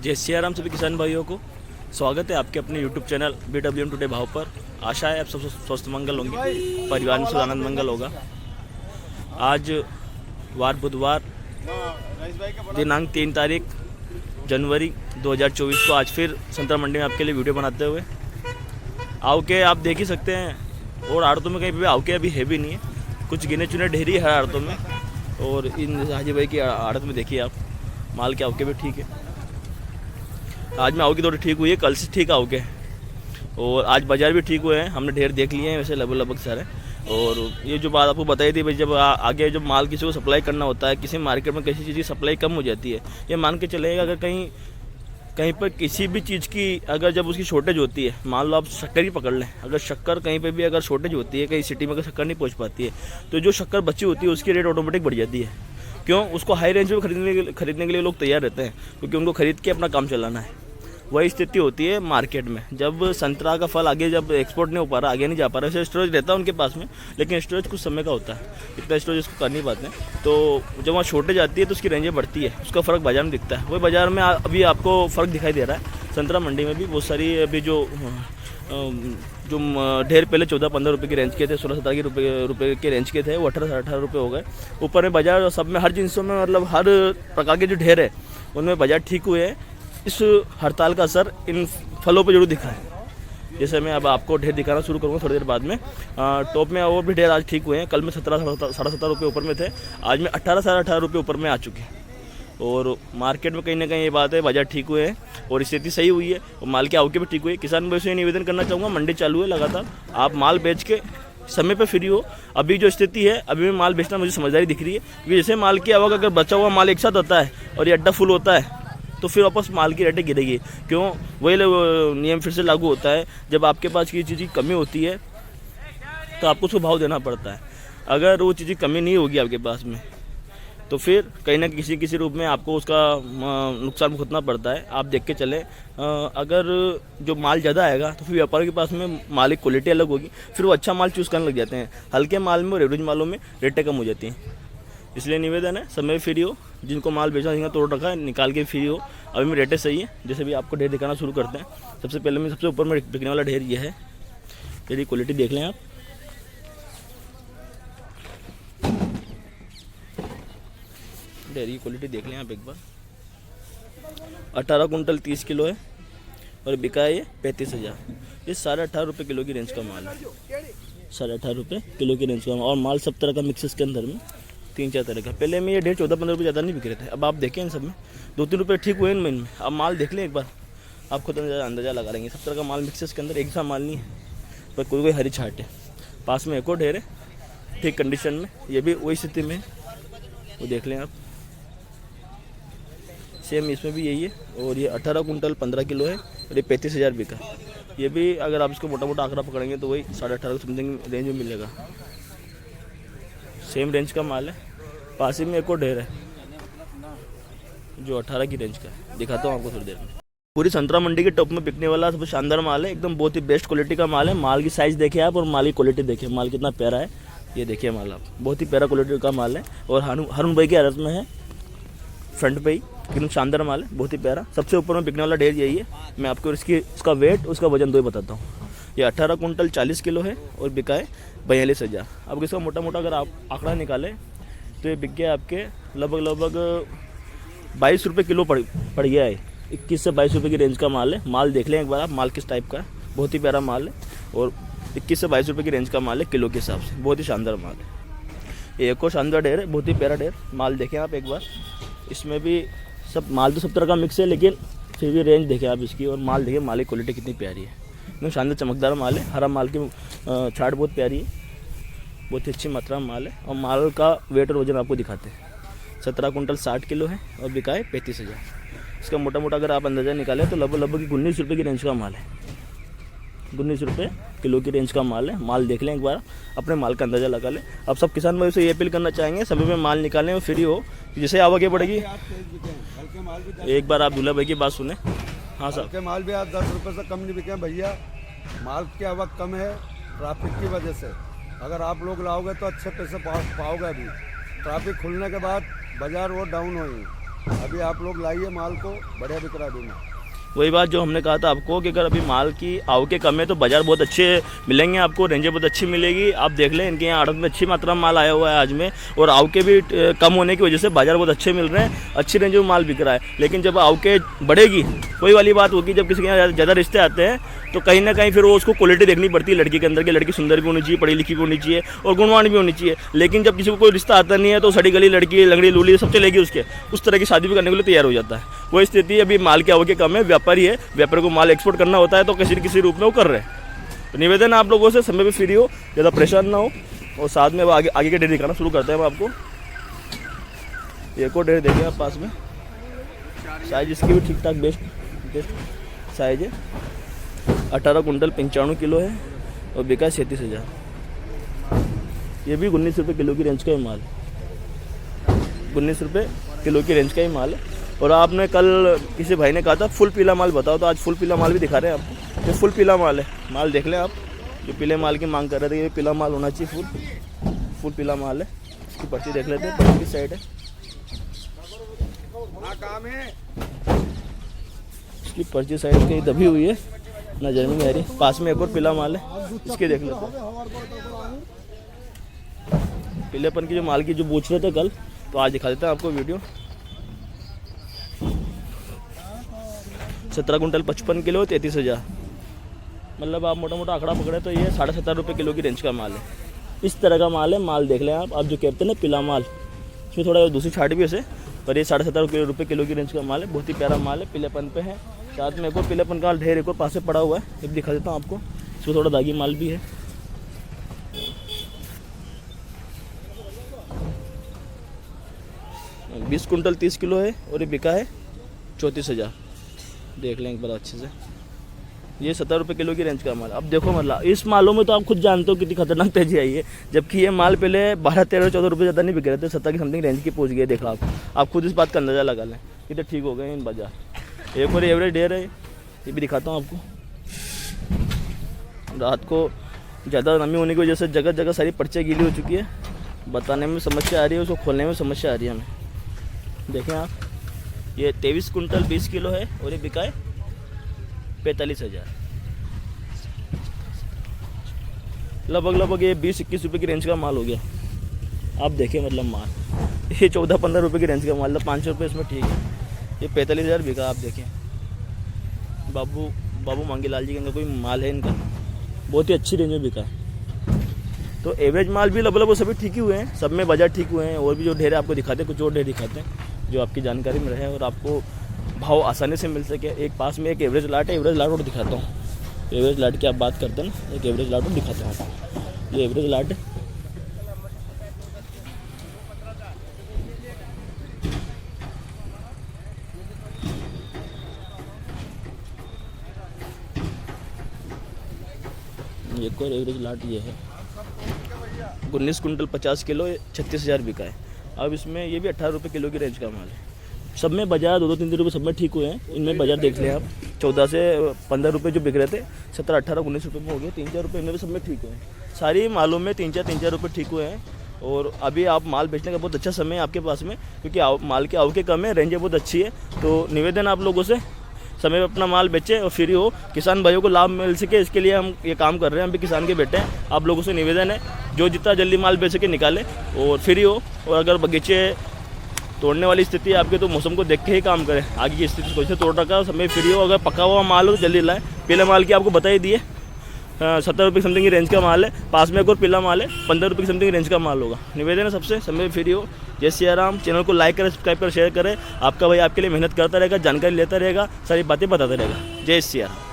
जय सिया राम सभी किसान भाइयों को स्वागत है आपके अपने YouTube चैनल BWM टुडे भाव पर। आशा है आप सब स्वस्थ मंगल होंगे, परिवार में सब आनंद मंगल होगा। आज वार बुधवार दिनांक 3 तारीख जनवरी 2024 को आज फिर संतरा मंडी में आपके लिए वीडियो बनाते हुए आवके आप देख ही सकते हैं। और आड़तों में कहीं भी आवके अभी है भी नहीं है, कुछ गिने चुने ढेरी है आड़तों में। और इन हाजी भाई की आड़त में देखिए आप माल के आवके भी ठीक है। आज में आवके थोड़ी ठीक हुई है, कल से ठीक आवके और आज बाज़ार भी ठीक हुए हैं। हमने ढेर देख लिए हैं वैसे लगभग सारे। और ये जो बात आपको बताई थी भाई, जब आगे जब माल किसी को सप्लाई करना होता है, किसी मार्केट में किसी चीज़ की सप्लाई कम हो जाती है, ये मान के चलेगा अगर कहीं पर किसी भी चीज़ की अगर जब उसकी शॉर्टेज होती है, मान लो आप शक्कर ही पकड़ लें, अगर शक्कर कहीं पे भी अगर शॉर्टेज होती है, कहीं सिटी में अगर शक्कर नहीं पहुंच पाती है, तो जो शक्कर बची होती है उसकी रेट ऑटोमेटिक बढ़ जाती है। क्यों? उसको हाई रेंज में खरीदने के लिए लोग तैयार रहते हैं, क्योंकि उनको खरीद के अपना काम चलाना है। वही स्थिति होती है मार्केट में। जब संतरा का फल आगे जब एक्सपोर्ट नहीं हो पा रहा, आगे नहीं जा पा रहा, वैसे स्टोरेज रहता है उनके पास में, लेकिन स्टोरेज कुछ समय का होता है, इतना स्टोरेज इसको कर नहीं पाते। तो जब वहाँ शॉर्टेज आती है तो उसकी रेंजें बढ़ती है, उसका फ़र्क बाजार में दिखता है। वही बाज़ार में अभी आपको फ़र्क दिखाई दे रहा है। संतरा मंडी में भी बहुत सारी अभी जो ढेर पहले 14-15 रुपये की रेंज के थे, 16-17 रुपये के रेंज के थे, वो 18-18 रुपये हो गए। ऊपर में बाज़ार सब में हर जिनसों में मतलब हर प्रकार के जो ढेर है उनमें बाज़ार ठीक हुए हैं। इस हड़ताल का असर इन फलों पर जरूर दिखा है। जैसे मैं अब आपको ढेर दिखाना शुरू करूँगा थोड़ी देर बाद में। टॉप में और भी ढेर आज ठीक हुए हैं। कल में 17-17.5 रुपये ऊपर में थे, आज में 18-18.5 रुपये ऊपर में आ चुके हैं। और मार्केट में कहीं ना कहीं ये बात है, बाजार ठीक हुए हैं और स्थिति सही हुई है और माल के आवके भी ठीक हुई है। किसान भाई से निवेदन करना चाहूँगा, मंडी चालू है लगातार, आप माल बेच के समय पे फ्री हो। अभी जो स्थिति है, अभी में माल बेचना मुझे समझदारी दिख रही है, क्योंकि जैसे माल की आवक अगर बचा हुआ माल एक साथ होता है और ये अड्डा फुल होता है तो फिर वापस माल की रेटें गिरेगी। क्यों? वही नियम फिर से लागू होता है, जब आपके पास किसी चीज़ की कमी होती है तो आपको उसको भाव देना पड़ता है। अगर वो चीज़ की कमी नहीं होगी आपके पास में तो फिर कहीं ना किसी रूप में आपको उसका नुकसान भुगतना पड़ता है। आप देख के चलें, अगर जो माल ज़्यादा आएगा तो फिर व्यापारियों के पास में माल की क्वालिटी अलग होगी, फिर वो अच्छा माल चूज़ करने लग जाते हैं। हल्के माल में और एवरेज मालों में रेटें कम हो जाती हैं। इसलिए निवेदन है, समय फ्री हो, जिनको माल बेचना जिनका तोड़ रखा है निकाल के फ्री हो। अभी में रेटें सही है। जैसे भी आपको ढेर दिखाना शुरू करते हैं, सबसे पहले में सबसे ऊपर में बिकने वाला ढेर ये है। यदि क्वालिटी देख लें आप, ढेर की क्वालिटी देख लें आप एक बार। 18 कुंटल 30 किलो है और बिका है ये 35,000। ये 18.5 रुपये किलो की रेंज का माल है, 18.5 रुपये किलो की रेंज का। और माल सब तरह का मिक्सेस के अंदर में 3-4 तरह का। पहले में ये ढेर 14-15 रुपये ज़्यादा नहीं बिक रहे थे। अब आप देखें इन सब में 2-3 रुपये ठीक हुए इनमें। अब माल देख लें एक बार, आप खुद अंदाज़ा लगा लेंगे। सब तरह का माल मिक्सेस के अंदर, एक सा माल नहीं है, पर कोई हरी छाट है। पास में एक और ढेर है ठीक कंडीशन में, ये भी वही स्थिति में है, वो देख लें आप। सेम इसमें भी यही है। और ये 18 कुंटल 15 किलो है और ये 35,000 बिका। ये भी अगर आप इसको मोटा मोटा आंकड़ा पकड़ेंगे तो वही 18.5 समथिंग रेंज में मिलेगा। सेम रेंज का माल है। पास ही में एक और ढेर है जो 18 की रेंज का है, दिखाता हूँ आपको थोड़ी देर में। पूरी संतरा मंडी के टॉप में बिकने वाला सबसे शानदार माल है, एकदम बहुत ही बेस्ट क्वालिटी का माल है। माल की साइज़ देखिए आप और माल की क्वालिटी देखिए, माल कितना प्यारा है। ये देखिए माल आप, बहुत ही प्यारा क्वालिटी का माल है और हारून भाई की हालत में है, फ्रंट पे ही एकदम शानदार माल है, बहुत ही प्यारा। सबसे ऊपर में बिकने वाला ढेर यही है। मैं आपको इसका वेट, उसका वजन दो ही बताता हूँ। ये 18 कुंटल 40 किलो है और बिका है 42,000। अब इसका मोटा मोटा अगर आप आंकड़ा निकालें तो ये बिक गया आपके लगभग 22 रुपये किलो पड़ गया है। 21 से 22 रुपये की रेंज का माल है। माल देख लें एक बार आप, माल किस टाइप का है, बहुत ही प्यारा माल है। और 21 से 22 रुपये की रेंज का माल है किलो के हिसाब से, बहुत ही शानदार माल है। एक और शानदार ढेर है, बहुत ही प्यारा ढेर। माल देखें आप एक बार, इसमें भी सब माल तो सब तरह का मिक्स है, लेकिन फिर भी रेंज देखें आप इसकी। और माल देखें, माल की क्वालिटी कितनी प्यारी है, एकदम शानदार चमकदार माल है। हरा माल की छाट बहुत प्यारी है, बहुत ही अच्छी मात्रा में माल है। और माल का वेट और वजन आपको दिखाते हैं। 17 कुंटल 60 किलो है और बिका है 35,000। इसका मोटा मोटा अगर आप अंदाज़ा निकालें तो लगभग 19 रुपये की रेंज का माल है, 19 रुपये किलो की रेंज का माल है। माल देख लें एक बार, अपने माल का अंदाज़ा लगा लें। अब सब किसान भाई से ये अपील करना चाहेंगे, सभी में माल निकालें और फ्री हो, जैसे आवक बढ़ेगी। एक बार आप दूल्हा भाई की बात सुने। हाँ सर, के माल भी आप 10 रुपये से कम नहीं बिके भैया। माल की आवक कम है ट्रैफिक की वजह से। अगर आप लोग लाओगे तो अच्छे पैसे पाओगे। अभी ट्रैफिक खुलने के बाद बाज़ार वो डाउन हुई, अभी आप लोग लाइए माल को, बढ़िया बिक रहा है अभी माल। वही बात जो हमने कहा था आपको कि अगर अभी माल की आवकें कम है तो बाज़ार बहुत अच्छे मिलेंगे आपको, रेंजें बहुत अच्छी मिलेगी। आप देख लें इनके यहाँ आड़त में अच्छी मात्रा में माल आया हुआ है आज में, और आवकें भी कम होने की वजह से बाज़ार बहुत अच्छे मिल रहे हैं, अच्छी रेंज में माल बिक रहा है। लेकिन जब आवकें बढ़ेगी, वही वाली बात होगी, जब किसी के यहाँ ज़्यादा रिश्ते आते हैं तो कहीं ना कहीं फिर वो उसको क्वालिटी देखनी पड़ती है लड़की के अंदर, कि लड़की सुंदर भी होनी चाहिए, पढ़ी लिखी भी होनी चाहिए और गुणवान भी होनी चाहिए। लेकिन जब किसी को कोई रिश्ता आता नहीं है तो सड़ी गली लड़की, लंगड़ी लूली सब चलेगी उसके, उस तरह की शादी भी करने के लिए तैयार हो जाता है। वही स्थिति अभी माल की आवकें कम है, व्यापारी है, व्यापारी को माल एक्सपोर्ट करना होता है तो किसी न किसी रूप में वो कर रहे हैं। तो निवेदन है आप लोगों से, समय पे फ्री हो, ज़्यादा परेशान ना हो, और साथ में अब आगे के डेयर दिखाना शुरू करते हैं हम आपको। एक और डेयर देखिए आप पास में, साइज इसकी भी ठीक ठाक बेस्ट साइज है। 18 कुंटल 95 किलो है और बिका 37,000। ये भी 19 रुपये किलो की रेंज का ही माल, 19 रुपये किलो की रेंज का ही माल है। और आपने कल किसी भाई ने कहा था फुल पीला माल बताओ, तो आज फुल पीला माल भी दिखा रहे हैं आपको। ये फुल पीला माल है, माल देख लें आप, जो पीले माल की मांग कर रहे थे, ये पीला माल होना चाहिए, फुल पीला माल है। इसकी पर्ची देख लेते हैं, पर्ची की साइड है, इसकी पर्ची साइड कहीं दबी हुई है, नजर में नहीं आ रही। पास में एक और पीला माल है, इसके देख लेते हैं। पीलेपन की जो माल की जो पूछ रहे थे कल, तो आज दिखा देते हैं आपको वीडियो। 17 कुंटल 55 किलो 33,000, मतलब आप मोटा मोटा आंकड़ा पकड़े तो ये 17.5 रुपये किलो की रेंज का माल है। इस तरह का माल है, माल देख लें आप जो कहते हैं ना पीला माल, इसमें थोड़ा दूसरी छाट भी ऐसे, पर ये 17.5 रुपये किलो की रेंज का माल है, बहुत ही प्यारा माल है, पीलेपन पे है। साथ में एक और पीलेपन का ढेर एक और पास में पड़ा हुआ है, ये दिखा देता हूँ आपको, इसमें थोड़ा दागी माल भी है। और 20 कुंटल 30 किलो है और ये बिका है 34,000। देख लें एक बार अच्छे से, ये 70 रुपये किलो की रेंज का माल। अब देखो मतलब इस मालों में तो आप खुद जानते हो कितनी खतरनाक तेजी आई है, जबकि ये माल पहले 12, 13, 14 रुपये ज़्यादा नहीं बिक रहे थे, 70 की समथिंग रेंज की पहुंच गए। देखा आप खुद इस बात का अंदाज़ा लगा लें कितने ठीक हो गए इन बाजार। एक और एवरेज डेयर है, ये भी दिखाता हूँ आपको। रात को ज़्यादा नमी होने की वजह से जगह जगह सारी पर्चियाँ गीली हो चुकी है, बताने में समस्या आ रही है, उसको खोलने में समस्या आ रही है हमें। देखें आप, ये 23 कुंटल 20 किलो है और ये बिका है 45,000। लगभग ये 20-21 रुपये की रेंज का माल हो गया। आप देखें मतलब माल ये 14-15 रुपये की रेंज का माल, 500 रुपये इसमें ठीक है। ये 45,000 बिका। आप देखें बाबू मांगीलाल जी का कोई माल है इनका, बहुत ही अच्छी रेंज में बिका है। तो एवरेज माल भी लगभग वो सभी ठीक ही हुए हैं, सब में बाजार ठीक हुए हैं। और भी जो ढेर आपको दिखाते हैं, कुछ और ढेर दिखाते हैं जो आपकी जानकारी में रहे और आपको भाव आसानी से मिल सके। एक पास में एक एवरेज लाट है, एवरेज लाट और दिखाता हूँ। एवरेज लाट की आप बात करते हैं ना, एक एवरेज लाट और दिखाता हूँ आपको। ये एवरेज लाट है, एक और एवरेज लाट ये है। 19 कुंटल 50 किलो 36,000 बिका है। अब इसमें ये भी 18 रुपये किलो की रेंज का माल है। सब में बाजार 2-3 रुपये सब में ठीक हुए हैं। इनमें बाजार देख लें आप, 14 से 15 रुपये जो बिक रहे थे 17, 18, 19 रुपये में हो गए। 3-4 रुपये इनमें भी सब में ठीक हुए हैं। सारी मालों में 3-4 रुपये ठीक हुए हैं। और अभी आप माल बेचने का बहुत अच्छा समय है आपके पास में, क्योंकि माल की आवकें कम है, रेंजें बहुत अच्छी है। तो निवेदन आप लोगों से, समय पे अपना माल बेचें और फ्री हो, किसान भाइयों को लाभ मिल सके, इसके लिए हम ये काम कर रहे हैं। हम भी किसान के बेटे हैं। आप लोगों से निवेदन है, जो जितना जल्दी माल बेच सके निकाले और फ्री हो। और अगर बगीचे तोड़ने वाली स्थिति है आपके, तो मौसम को देख के ही काम करें। आगे की स्थिति कोई से तोड़ रखा, समय फ्री हो। अगर पका हुआ माल हो तो जल्दी लाएँ। पीले माल की आपको बता ही दिए, 70 रुपये समथिंग की रेंज का माल है। पास में एक और पीला माल है, 15 रुपये की समथिंग रेंज का माल होगा। निवेदन है सबसे, समय फ्री हो। जय सिया राम। चैनल को लाइक करें, सब्सक्राइब करें, शेयर करें। आपका भाई आपके लिए मेहनत करता रहेगा, जानकारी लेता रहेगा, सारी बातें बताता रहेगा। जय सिया राम।